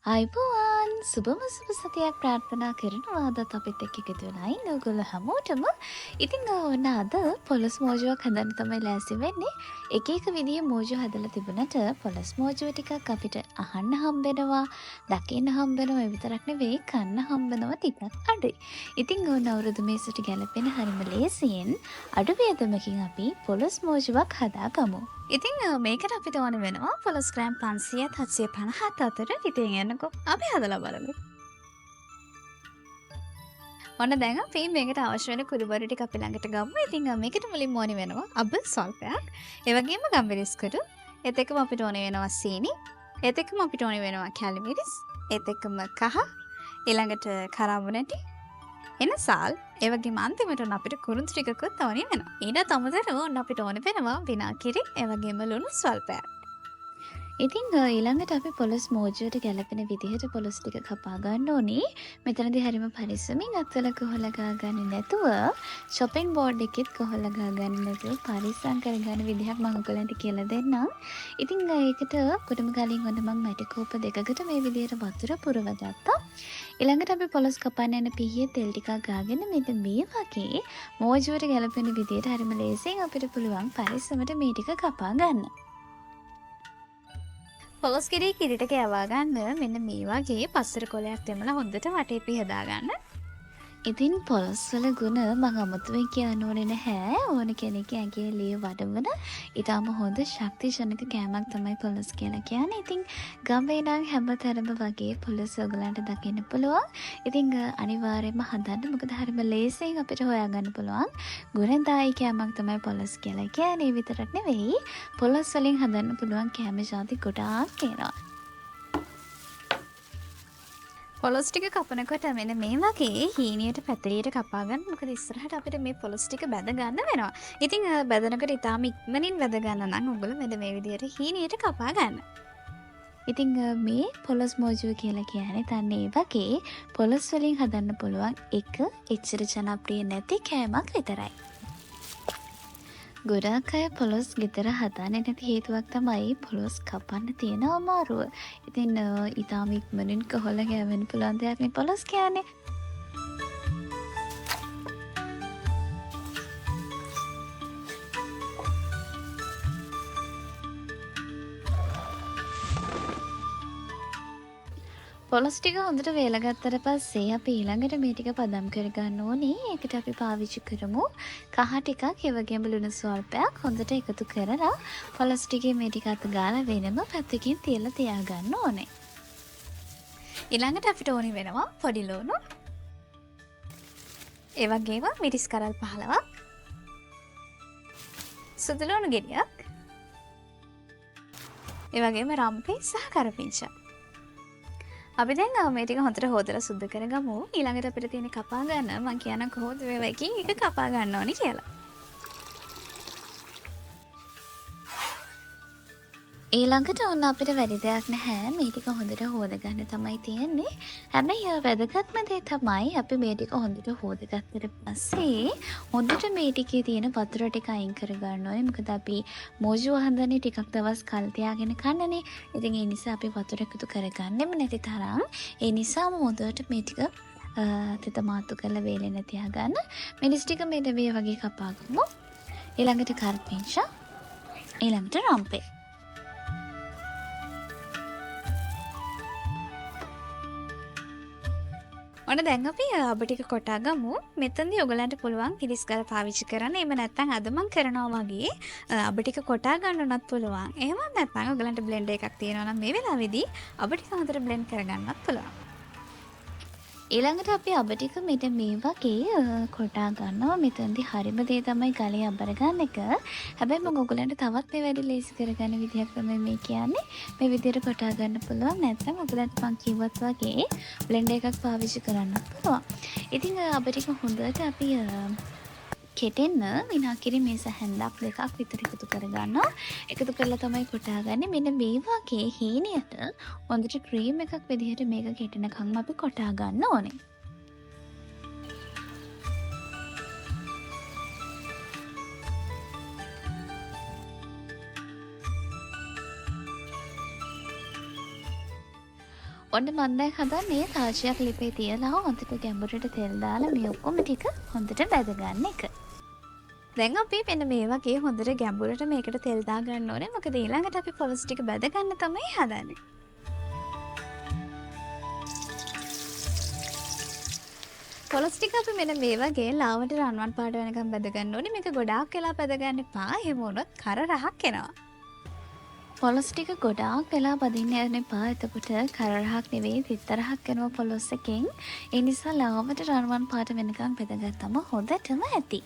අයිබෝවන් සුබම සුබ සතියක් ප්‍රාර්ථනා කරනවා අදත් අපිත් එක්ක එකතු වෙලා ඉන්න ඔයගොල්ලෝ හැමෝටම. ඉතින් ඔන්න අද පොලොස් මෝජුවක් හදන්න තමයි ලෑස්ති වෙන්නේ. එක එක විදිහේ මෝජු හදලා තිබුණට පොලොස් මෝජුව ටිකක් අපිට අහන්න හම්බෙනවා, දකින්න හම්බෙනවා, ඒ විතරක් නෙවෙයි කන්න හම්බෙනවා ටිකක් අඩුයි. ඉතින් ඔන්න අවුරුදු මේසට ගැලපෙන හරිම ලේසියෙන් අඩු වියදමකින් අපි පොලොස් මෝජුවක් හදාගමු. ඉතින් මේකට අපිට ඕන වෙනවා පොලොස් ග්‍රෑම් 500ත් 750ත් අතර. ඉතින් එන්නකෝ අපි හදලා බලමු. ඔන්න දැන් අපි මේකට අවශ්‍ය වෙන කුඩු ටික අපි ළඟට ගමු. ඉතින් මේකට මුලින්ම ඕනි වෙනවා අබ සල්පයක්. ඒ වගේම ගම්බිරිස් කුඩු. ඒත් එක්කම අපිට ඕනි වෙනවා සීනි. ඒත් එක්කම අපිට ඕනි වෙනවා කැලමිරිස්. ඒත් එක්කම කහ. ඊළඟට කරාබු නැටි. එන සාල්. ඒ වගේම අන්තිමට ඔන්න අපිට කුරුඳු ටිකකුත් ඕනි වෙනවා. ඊට අමතරව ඔන්න අපිට ඕන වෙනවා විනාකිරි. ඒ වගේම ලුණු ස්වල්පයක්. ඉතින් ඊළඟට අපි පොලොස් මෝජුවට ගැලපෙන විදිහට පොලොස් ටික කපා ගන්න ඕනේ. මෙතනදී හරිම පරිස්සමින් අත්වල කොහොල ගාගන්නේ නැතුව shopping board එකෙත් කොහොල ගාගන්නේ නැතුව පරිස්සම් කරගන්න විදිහක් මම ඔයගලන්ට කියලා දෙන්නම්. ඉතින් ඒකට කොටම කලින් ඔන්න මම මැටි කෝප දෙකකට මේ විදිහට වතුර පුරව ගත්තා. ඊළඟට අපි පොලොස් කපන්න යන පිහියේ තෙල් ටිකක් ගාගෙන මෙන්න මේ වගේ මෝජුවට ගැලපෙන විදිහට හරිම ලේසියෙන් අපිට පුළුවන් පරිස්සමට මේ ටික කපා ගන්න. පොලොස් ගෙඩිය කිරිටක යවා ගන්න මෙන්න මේ වගේ පස්සර කොලයක් තෙමලා හොඳට වටේ පිහදා ගන්න. ඉතින් පොලොස් වල ගුණ මම අමුතුවෙන් කියන්න ඕනේ නැහැ. ඕන කෙනෙක් ඇගේ ලේ වඩවන ඊටම හොඳ ශක්තිජනක කෑමක් තමයි පොලොස් කියලා කියන්නේ. ඉතින් ගම්බේ නම් හැමතැනම වගේ පොලොස් ඔයගලන්ට දකින්න පුළුවන්. ඉතින් අනිවාර්යයෙන්ම හදන්න මොකද හරිම ලේසියෙන් අපිට හොයාගන්න පුළුවන්. ගුණදායි කෑමක් තමයි පොලොස් කියලා කියන්නේ. ඒ විතරක් නෙවෙයි පොලොස් වලින් හදන්න පුළුවන් කෑම ජාති ගොඩාක් තියෙනවා. පොලොස් ටික කපනකොට මෙන්න මේ වගේ හීනියට පැතිරියට කපා ගන්න. මොකද ඉස්සරහට අපිට මේ පොලොස් ටික බැද ගන්න වෙනවා. ඉතින් බැදනකොට ඊටාම ඉක්මනින් බැද ගන්න නම් ඔයගොල්ලෝ මෙන්න මේ විදිහට හීනියට කපා ගන්න. ඉතින් මේ පොලොස් මෝජුව කියලා කියන්නේ තන්නේ ඒ වගේ පොලොස් වලින් හදන්න පුළුවන් එක එච්චර ජනප්‍රිය නැති කෑමක් විතරයි. ගොඩාක් අය පොලොස් ගෙදර හදාන්නේ නැති හේතුවක් තමයි පොලොස් කපන්න තියෙන අමාරුව. ඉතින් ඊටාම ඉක්මනින් කොහොල ගෑවෙන්න පුළුවන් දෙයක් නේ පොලොස් කියන්නේ. පොලොස් ටික හොඳට වේලා ගත්තට පස්සේ අපි ඊළඟට මේ ටික පදම් කරගන්න ඕනේ. ඒකට අපි පාවිච්චි කරමු කහ ටිකක්, ඒ වගේම ලුණු ස්වල්පයක් හොඳට එකතු කරලා පොලොස් ටිකේ මේ ටික අත ගාලා වෙනම පැත්තකින් තියලා තියාගන්න ඕනේ. ඊළඟට අපිට ඕනි වෙනවා පොඩි ලුණු. ඒ වගේම මිරිස් කරල් 15ක්. සුදු ලුණු ගෙඩියක්. ඒ වගේම රම්පේ සහ කරපිංචා. අපි දැන් මේ ටික හොඳට හොදලා සුද්ධ කරගමු. ඊළඟට අපිට තියෙන කපා ගන්න මම කියනවා කොහොමද මේවා එකින් එක කපා ගන්න ඕනේ කියලා. ඊළඟට ඔන්න අපිට වැඩි දෙයක් නැහැ. මේ ටික හොඳට හොදගන්න තමයි තියෙන්නේ. හැබැයි වැදගත්ම දේ තමයි අපි මේ ටික හොඳට හොදගත්තට පස්සේ හොඳට මේ ටිකේ තියෙන වතුර ටික අයින් කරගන්න ඕනේ. මොකද අපි මෝජුව හදන්නේ ටිකක් දවස් කල් තියාගෙන කන්නනේ. ඉතින් ඒ නිසා අපි වතුර එකතු කරගන්නෙම නැති තරම්. ඒ නිසාම හොඳට මේ ටික තෙත මාතු කරලා වේලෙන්න තියාගන්න. මිරිස් ටික මේ වගේ කපා ගමු. ඊළඟට කරපිංචා. ඊළඟට රම්පේ. ඔන්න දැන් අපි අබ ටික කොටා ගමු. මෙතනදී ඔයගලන්ට පුළුවන් පිරිස් ගල පාවිච්චි කරන්න. එහෙම නැත්නම් අද මම කරනවා වගේ අබ ටික කොටා ගන්න උනත් පුළුවන්. එහෙම නැත්නම් ඔයගලන්ට බ්ලෙන්ඩර් එකක් තියෙනවා නම් මේ වෙලාවේදී අබ ටික හොඳට බ්ලෙන්ඩ් කරගන්නත් පුළුවන්. ඊළඟට අපි අබ ටික මෙතන මේ වගේ කොටා ගන්නවා. මෙතනදී හරිම දේ තමයි ගලේ අබර ගන්න එක. හැබැයි මම ඔයගලන්ට තවත් මේ වැඩි ලේසි කරගන්න විදිහක් තමයි මේ කියන්නේ. මේ විදිහට කොටා ගන්න පුළුවන්. නැත්නම් ඔයගලන්ට මම කිව්වත් වගේ බ්ලෙන්ඩර් එකක් පාවිච්චි කරන්නත් පුළුවන්. ඉතින් අබ ටික හොඳට අපි කෙටෙන්න විනාකිරි මේස හැන්දක් දෙකක් විතර එකතු කරගන්නවා. එකතු කරලා තමයි කොටාගන්නේ. මෙන්න මේ වගේ හීනියට හොඳට ක්‍රීම් එකක් විදිහට මේක කෙටෙනකම් අපි කොටා ගන්න ඕනේ. ඔන්න මම දැන් හදන්නේ තාච්චියක් ලිපේ තියලා හොඳට ගැඹුරට තෙල් දාලා මේ ඔක්කොම ටික හොඳට බැද ගන්න එක. දැන් අපි මෙන්න මේ වගේ හොඳට ගැඹුරට මේකට තෙල් දා ගන්න ඕනේ. මොකද ඊළඟට අපි පොලොස් ටික බැද ගන්න තමයි හදන්නේ. පොලොස් ටික අපි මෙන්න මේ වගේ ලාවට රන්වන් පාට වෙනකම් බැද ගන්න ඕනේ. මේක ගොඩාක් වෙලා බැද ගන්න එපා. එහෙම වුණොත් කර රහක් එනවා. පොලොස් ටික ගොඩාක් වෙලා බදින්න යන්න එපා. එතකොට කර රහක් නෙවෙයි තිත්තරහක් එනවා පොලොස් එකෙන්. ඒ නිසා ලාවට රන්වන් පාට වෙනකම් බැදගත්තම හොඳටම ඇති.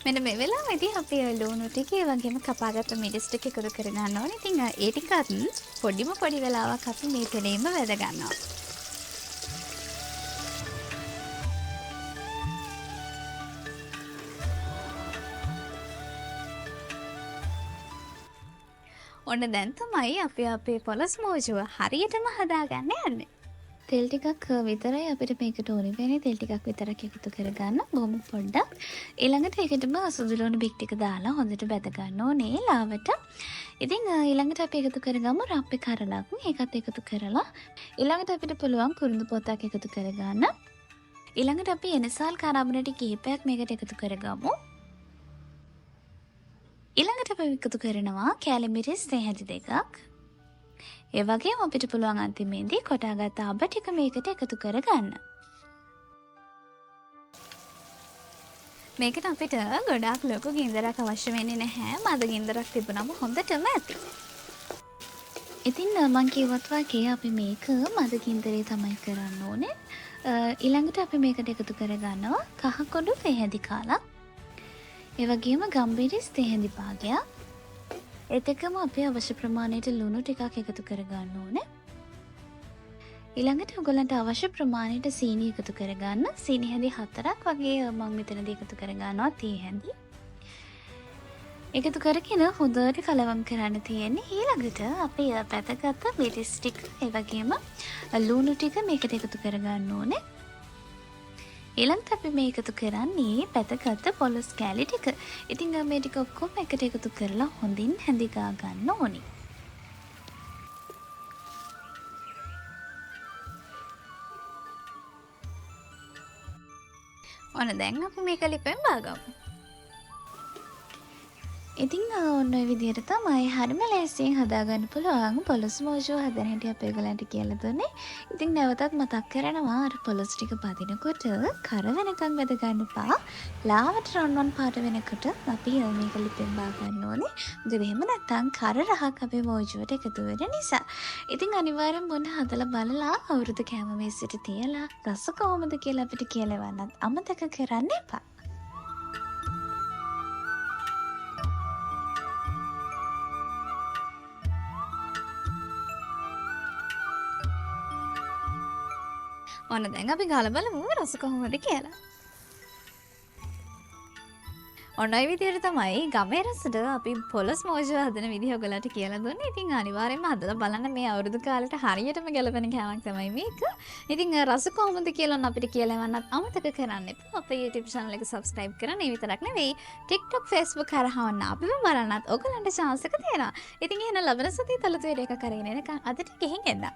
මෙන්න මේ වෙලාවේදී අපි ලුණු ටික ඒ වගේම කපාගත්ත මිරිස් ටික එකතු කර ගන්න ඕනේ. ඉතින් ඒ ටිකත් පොඩි වෙලාවක් අපි මේ තෙලේම වැද ගන්නවා. ඔන්න දැන් තමයි අපි අපේ පොලොස් මෝජුව හරියටම හදාගන්න යන්නේ. තෙල් ටිකක් විතරයි අපිට මේකට ඕනේ වෙන්නේ. තෙල් ටිකක් විතරක් එකතු කරගන්න බොහොම පොඩ්ඩක්. ඊළඟට ඒකටම සුදුලුණු බික් ටික දාලා හොඳට බැද ගන්න ඕනේ ලාවට. ඉතින් ඊළඟට අපි එකතු කරගමු රප්පේ කරලක්. ඒකත් එකතු කරලා ඊළඟට අපිට පුළුවන් කුරුඳු පොත්තක් එකතු කරගන්න. ඊළඟට අපි එනසල් කරාබනටි කිහිපයක් මේකට එකතු කරගමු. ඊළඟට අපි එකතු කරනවා කෑලි මිරිස් දෙහැටි දෙකක්. ඒ වගේම අපිට පුළුවන් අන්තිමේදී කොටාගත්ත අබ ටික මේකට එකතු කරගන්න. මේකට අපිට ගොඩාක් ලොකු ගින්දරක් අවශ්‍ය වෙන්නේ නැහැ. මද ගින්දරක් තිබුණම හොඳටම ඇති. ඉතින් මං කිව්වත් වගේ අපි මේක මද ගින්දරේ තමයි කරන්න ඕනේ. ඊළඟට අපි මේකට එකතු කරගන්නවා කහ කොඩු තෙහෙදි කාලක්. ඒ වගේම ගම්බිරිස් තෙහෙදි භාගයක්. එතකම අපි අවශ්‍ය ප්‍රමාණයට ලුණු ටිකක් එකතු කරගන්න ඕනේ. ඊළඟට ඔයගොල්ලන්ට අවශ්‍ය ප්‍රමාණයට සීනි එකතු කරගන්න. සීනි හැඳි 4ක් වගේ මම මෙතනදී එකතු කරගන්නවා තී හැඳි. එකතු කරගෙන හොඳට කලවම් කරන්න තියෙන්නේ. ඊළඟට අපි පැතගත්ත මිරිස් ටික ඒ වගේම ලුණු ටික මේකට එකතු කරගන්න ඕනේ. ඊළඟට අපි මේ එකතු කරන්නේ පැතගත්ත පොලොස් කෑලි ටික. ඉතින් මේ ටික ඔක්කොම එකට එකතු කරලා හොඳින් හැඳි ගා ගන්න ඕනි. ඔන්න දැන් අපි මේක ලිපෙන් බාගමු. ඉතින් ඔන්න ඔය විදිහට තමයි හරිම ලේසියෙන් හදාගන්න පුළුවන් පොලොස් මෝජුව හදන හැටි අපි ඔයගලන්ට කියලා දුන්නේ. ඉතින් නැවතත් මතක් කරනවා අර පොලොස් ටික පදිනකොට කර වෙනකන් වැද ගන්න එපා. ලාවට රන්වන් පාට වෙනකොට අපි මේක ලිපෙන් බා ගන්න ඕනේ. මොකද එහෙම නැත්නම් කර රහක් අපේ මෝජුවට එකතු වෙන නිසා. ඉතින් අනිවාර්යෙන් මොන හදලා බලලා අවුරුදු කෑම මේසෙට තියලා රස කොහොමද කියලා අපිට කියලා වන්නත් අමතක කරන්න එපා. ඔන්න දැන් අපි ගාලා බලමු රස කොහොමද කියලා. ඔන්න ඔය විදිහට තමයි ගමේ රසට අපි පොලොස් මෝජුව හදන විදිහ ඔයගලට කියලා දුන්නේ. ඉතින් අනිවාර්යෙන්ම හදලා බලන්න මේ අවුරුදු කාලෙට හරියටම ගැලපෙන කෑමක් තමයි මේක. ඉතින් රස කොහොමද කියලා අපිට කියලා වන්නත් අමතක කරන්න එපා. අපේ YouTube channel එක subscribe කරන්න. ඒ විතරක් නෙවෙයි TikTok Facebook හරහා වන්න අපිව බලන්නත් ඔයගලන්ට chance එක තියෙනවා. ඉතින් එහෙනම් ලබන සතියේ තලතු වීඩියෝ එකක් අරගෙන එනකන් අදට ගෙහින් එන්න.